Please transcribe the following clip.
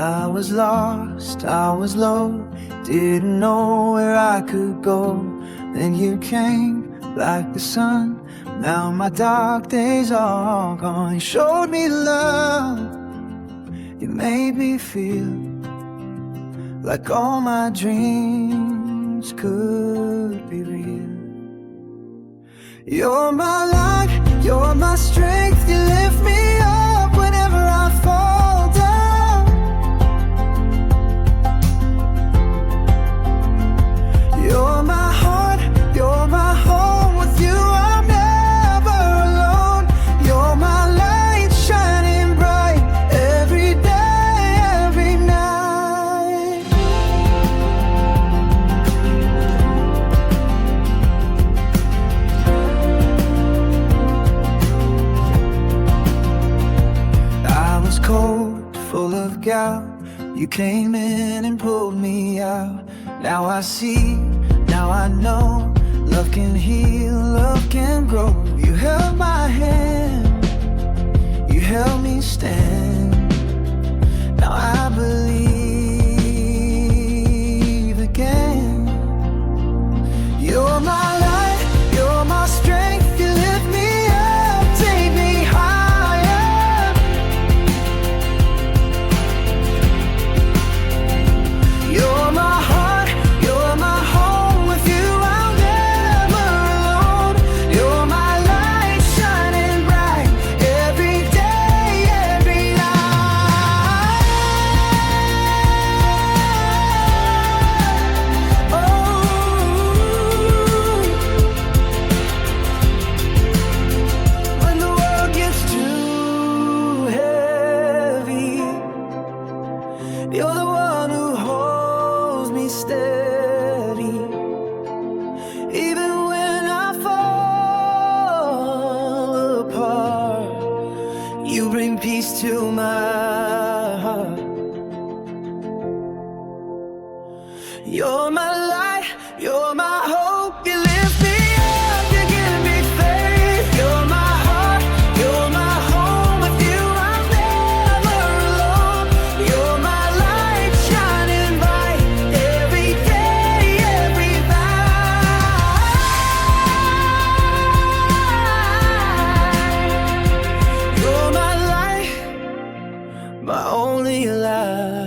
I was lost, I was low, didn't know where I could go. Then you came like the sun, now my dark days are gone. You showed me love, you made me feel like all my dreams could be real. You're my light, you're my strength, you lift me up whenever I fall down. You're my heart, you're my home, with you I'm never alone. You're my light shining bright every day, every night. I was cold, full of doubt, you came in and pulled me out. Now I see, now I know, love can heal, love can grow. You held my hand, you held me stand. Now I believe again. You're my light, you're my strength, you lift me up, take me higher. You're my heart, you're my home, with you I'm never alone. You're my light shining bright every day, every night. Oh, when the world gets too heavy, you're the one who holds me steady. Even when I fall apart, you bring peace to my heart. You're my light, you're my hope, you lift me up, you give me faith. You're my heart, you're my home, with you I'm never alone. You're my light shining bright every day, every night. You're my light, my only light.